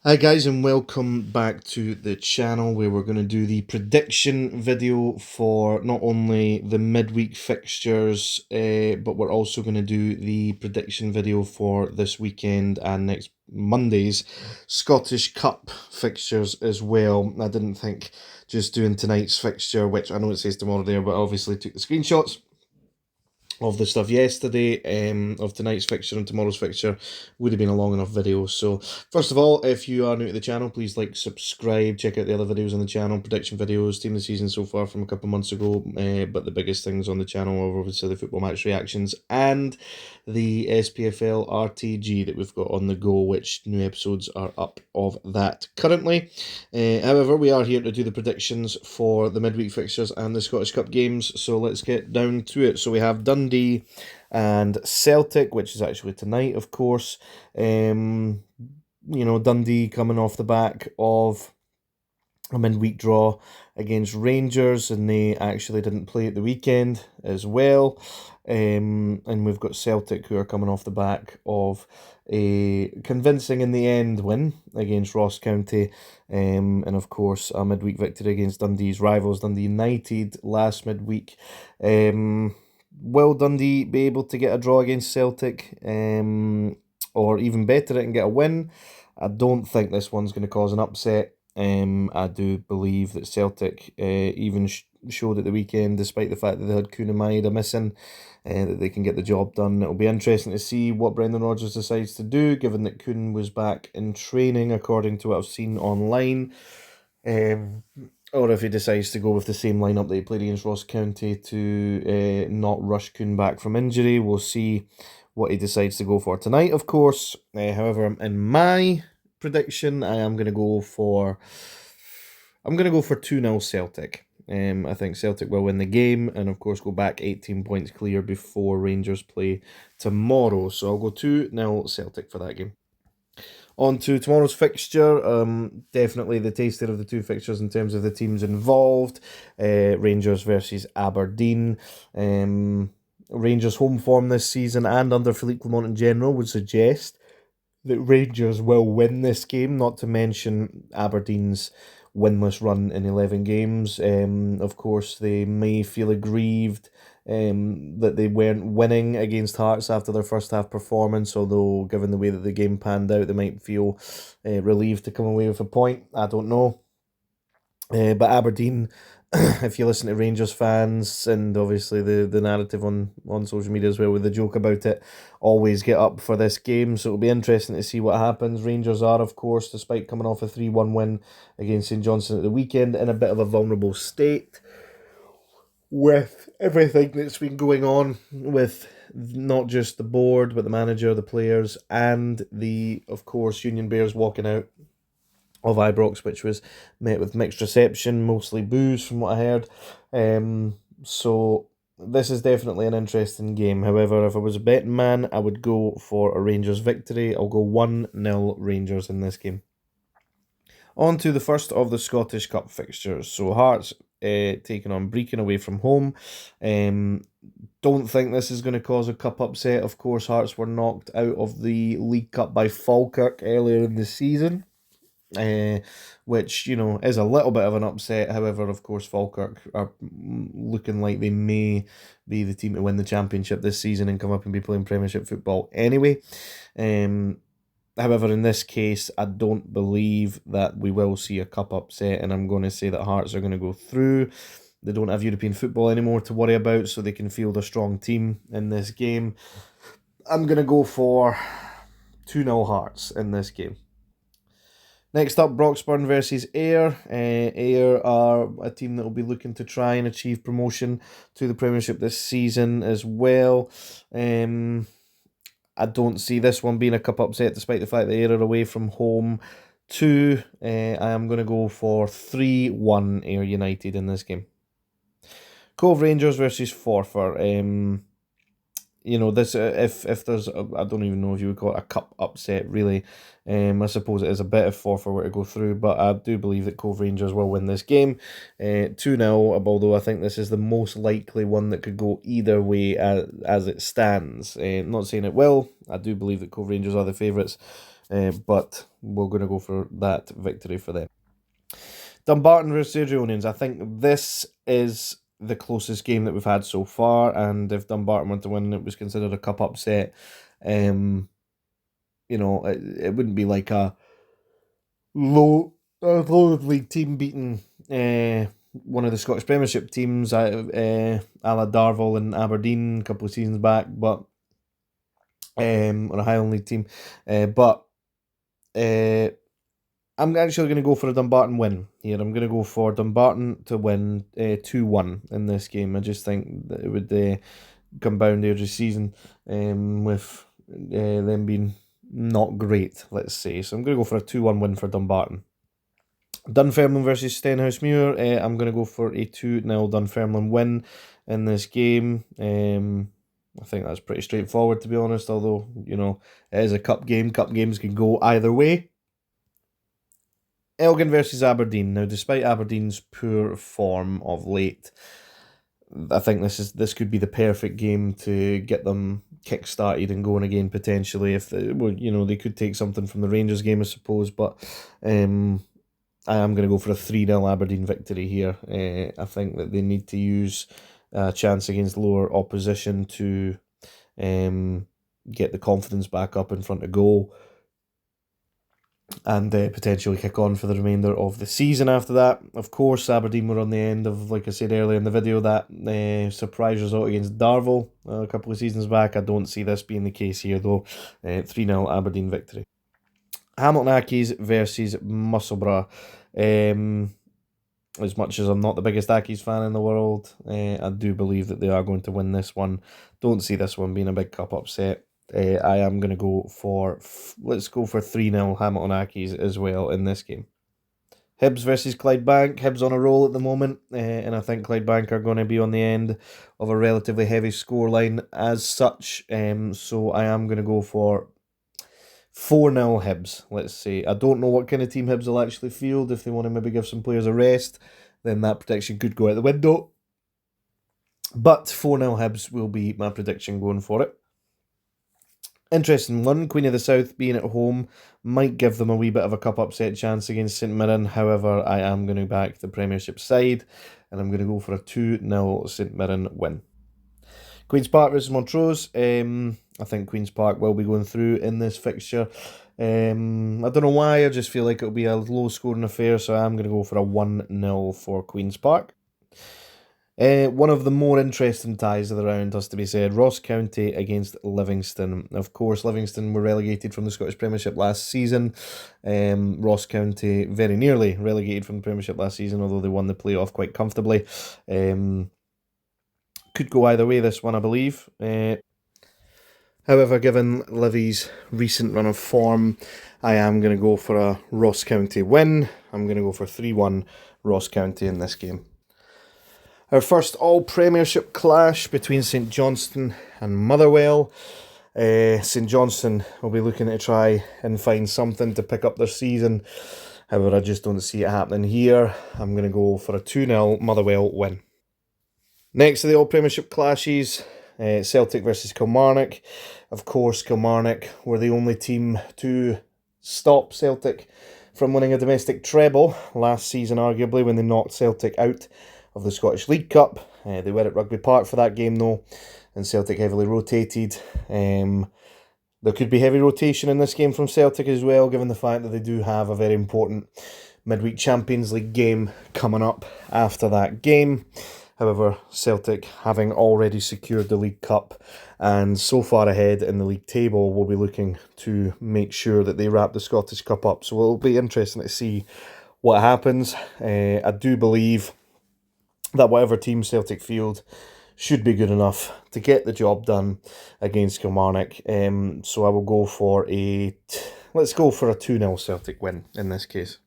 Hi guys, and welcome back to the channel where we're going to do the prediction video for not only the midweek fixtures, but we're also going to do the prediction video for this weekend and next Monday's Scottish Cup fixtures as well. I didn't think just doing tonight's fixture, which I know it says tomorrow there, but I obviously took the screenshots of the stuff yesterday, of tonight's fixture and tomorrow's fixture, would have been a long enough video. So first of all, if you are new to the channel, please like, subscribe, check out the other videos on the channel, prediction videos, team of the season so far from a couple of months ago, but the biggest things on the channel are obviously the football match reactions and the SPFL RTG that we've got on the go, which new episodes are up of that currently. However, we are here to do the predictions for the midweek fixtures and the Scottish Cup games, so let's get down to it. So we have Dundee and Celtic, which is actually tonight, of course. Dundee coming off the back of a midweek draw against Rangers, and they actually didn't play at the weekend as well. And we've got Celtic, who are coming off the back of a convincing in the end win against Ross County, and of course a midweek victory against Dundee's rivals, Dundee United, last midweek. Will Dundee be able to get a draw against Celtic, or even better it and get a win? I don't think this one's going to cause an upset. I do believe that Celtic even showed at the weekend, despite the fact that they had Kuhn and Maeda missing, that they can get the job done. It'll be interesting to see what Brendan Rodgers decides to do, given that Kuhn was back in training, according to what I've seen online. Or if he decides to go with the same lineup that he played against Ross County to not rush Kuhn back from injury. We'll see what he decides to go for tonight, of course. However, in my prediction, I'm going to go for 2-0 Celtic. I think Celtic will win the game and, of course, go back 18 points clear before Rangers play tomorrow. So I'll go 2-0 Celtic for that game. On to tomorrow's fixture, definitely the taster of the two fixtures in terms of the teams involved. Rangers versus Aberdeen. Rangers' home form this season and under Philippe Clement in general would suggest that Rangers will win this game, not to mention Aberdeen's winless run in 11 games. Of course, they may feel aggrieved that they weren't winning against Hearts after their first half performance, although given the way that the game panned out, they might feel relieved to come away with a point. I don't know. But Aberdeen, if you listen to Rangers fans and obviously the narrative on social media as well with the joke about it, always get up for this game. So it'll be interesting to see what happens. Rangers are, of course, despite coming off a 3-1 win against St Johnstone at the weekend, in a bit of a vulnerable state with everything that's been going on with not just the board, but the manager, the players, and the, of course, Union Bears walking out of Ibrox, which was met with mixed reception, mostly boos from what I heard. So this is definitely an interesting game. However, if I was a betting man, I would go for a Rangers victory. I'll go 1-0 Rangers in this game. On to the first of the Scottish Cup fixtures. So Hearts taking on Brecon away from home. Don't think this is going to cause a cup upset. Of course, Hearts were knocked out of the League Cup by Falkirk earlier in the season. Which, is a little bit of an upset. However, of course, Falkirk are looking like they may be the team to win the championship this season and come up and be playing Premiership football anyway. However, in this case, I don't believe that we will see a cup upset, and I'm going to say that Hearts are going to go through. They don't have European football anymore to worry about, so they can field a strong team in this game. I'm going to go for 2-0 Hearts in this game. Next up, Broxburn versus Ayr. Ayr are a team that will be looking to try and achieve promotion to the Premiership this season as well. I don't see this one being a cup upset, despite the fact that Ayr are away from home too. I am going to go for 3-1 Ayr United in this game. Cove Rangers versus Forfar. This if there's I don't even know if you would call it a cup upset really. I suppose it is a bit if Forfar were to go through, but I do believe that Cove Rangers will win this game 2-0, although I think this is the most likely one that could go either way as it stands. Not saying it will. I do believe that Cove Rangers are the favourites, but we're going to go for that victory for them. Dumbarton versus Adrionians. I think this is the closest game that we've had so far, and if Dumbarton were to win, it was considered a cup upset. You know, it wouldn't be like a low league team beating one of the Scottish Premiership teams, a la Darvel and Aberdeen a couple of seasons back, but or a Highland League team, but I'm actually going to go for a Dumbarton win here. I'm going to go for Dumbarton to win 2-1 in this game. I just think that it would come down to the season with them being not great, let's say. So I'm going to go for a 2-1 win for Dumbarton. Dunfermline versus Stenhousemuir. I'm going to go for a 2-0 Dunfermline win in this game. I think that's pretty straightforward, to be honest, although, you know, it is a cup game. Cup games can go either way. Elgin versus Aberdeen. Now, despite Aberdeen's poor form of late, I think this could be the perfect game to get them kick-started and going again, potentially. If they, well, you know, they could take something from the Rangers game, I suppose, but I am going to go for a 3-0 Aberdeen victory here. I think that they need to use a chance against lower opposition to get the confidence back up in front of goal and potentially kick on for the remainder of the season after that. Of course, Aberdeen were on the end of, like I said earlier in the video, that surprise result against Darvel a couple of seasons back. I don't see this being the case here, though. 3-0 Aberdeen victory. Hamilton Accies versus Musselburgh. As much as I'm not the biggest Accies fan in the world, I do believe that they are going to win this one. Don't see this one being a big cup upset. I am going to go for, let's go for 3-0 Hamilton Accies as well in this game. Hibs versus Clydebank. Hibs on a roll at the moment, and I think Clydebank are going to be on the end of a relatively heavy scoreline as such. So I am going to go for 4-0 Hibs, let's say. I don't know what kind of team Hibs will actually field. If they want to maybe give some players a rest, then that prediction could go out the window. But 4-0 Hibs will be my prediction going for it. Interesting one. Queen of the South being at home might give them a wee bit of a cup upset chance against St Mirren. However, I am going to back the Premiership side, and I'm going to go for a 2-0 St Mirren win. Queen's Park versus Montrose. I think Queen's Park will be going through in this fixture. I don't know why, I just feel like it'll be a low-scoring affair, so I'm going to go for a 1-0 for Queen's Park. One of the more interesting ties of the round has to be said, Ross County against Livingston. Of course, Livingston were relegated from the Scottish Premiership last season. Ross County very nearly relegated from the Premiership last season, although they won the playoff quite comfortably. Could go either way, this one, I believe. However, given Livy's recent run of form, I am going to go for a Ross County win. I'm going to go for 3-1 Ross County in this game. Our first all-Premiership clash between St Johnstone and Motherwell. St Johnstone will be looking to try and find something to pick up their season. However, I just don't see it happening here. I'm going to go for a 2-0 Motherwell win. Next to the all-Premiership clashes, Celtic versus Kilmarnock. Of course, Kilmarnock were the only team to stop Celtic from winning a domestic treble last season, arguably, when they knocked Celtic out of the Scottish League Cup. They were at Rugby Park for that game, though, and Celtic heavily rotated. There could be heavy rotation in this game from Celtic as well, given the fact that they do have a very important Midweek Champions League game coming up after that game. However, Celtic, having already secured the League Cup and so far ahead in the league table, will be looking to make sure that they wrap the Scottish Cup up. So it'll be interesting to see what happens. I do believe that whatever team Celtic field should be good enough to get the job done against Kilmarnock. So I will go for let's go for a 2-0 Celtic win in this case.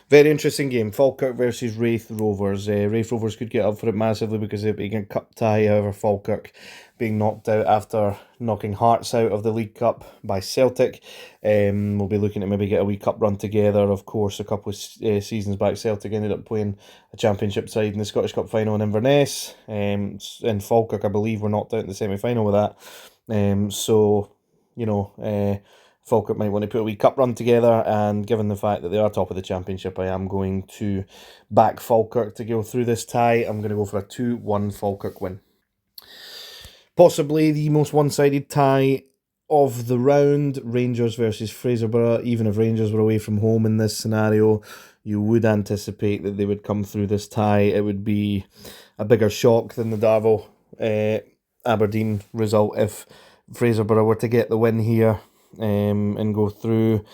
Very interesting game. Falkirk versus Wraith Rovers. Wraith Rovers could get up for it massively because they're being a cup tie. However, Falkirk being knocked out after knocking Hearts out of the League Cup by Celtic. We'll be looking to maybe get a wee cup run together. Of course, a couple of seasons back, Celtic ended up playing a Championship side in the Scottish Cup final in Inverness. And Falkirk, I believe, were knocked out in the semi-final with that. So, you know, Falkirk might want to put a wee cup run together, and given the fact that they are top of the Championship, I am going to back Falkirk to go through this tie. I'm going to go for a 2-1 Falkirk win. Possibly the most one-sided tie of the round, Rangers versus Fraserburgh. Even if Rangers were away from home in this scenario, you would anticipate that they would come through this tie. It would be a bigger shock than the Darvel Aberdeen result if Fraserburgh were to get the win here and go through.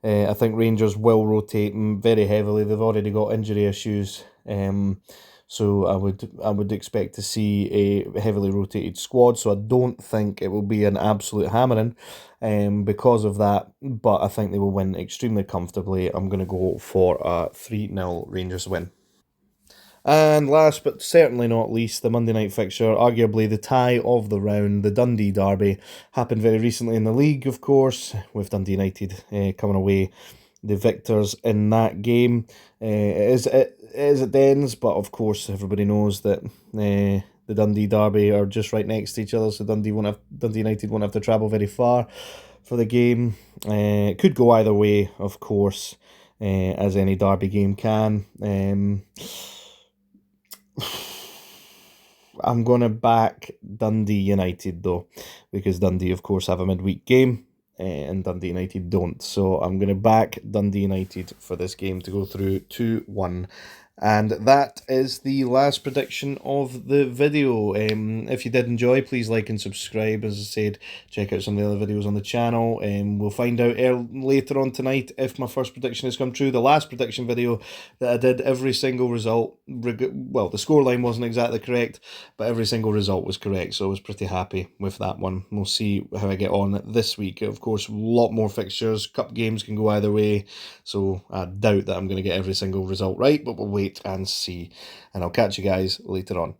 I think Rangers will rotate very heavily. They've already got injury issues. So I would expect to see a heavily rotated squad. So I don't think it will be an absolute hammering because of that. But I think they will win extremely comfortably. I'm going to go for a 3-0 Rangers win. And last but certainly not least, the Monday night fixture, arguably the tie of the round, the Dundee Derby, happened very recently in the league, of course, with Dundee United coming away the victors in that game. It is at Dens, but of course everybody knows that the Dundee Derby are just right next to each other, so Dundee United won't have to travel very far for the game. It could go either way, of course, as any Derby game can. I'm going to back Dundee United though, because Dundee of course have a midweek game and Dundee United don't. So I'm going to back Dundee United for this game to go through 2-1. And that is the last prediction of the video. If you did enjoy, please like and subscribe. As I said, check out some of the other videos on the channel. We'll find out later on tonight if my first prediction has come true. The last prediction video that I did, every single result, well, the scoreline wasn't exactly correct, but every single result was correct. So I was pretty happy with that one. We'll see how I get on this week. Of course, a lot more fixtures. Cup games can go either way. So I doubt that I'm going to get every single result right, but we'll wait and see. And I'll catch you guys later on.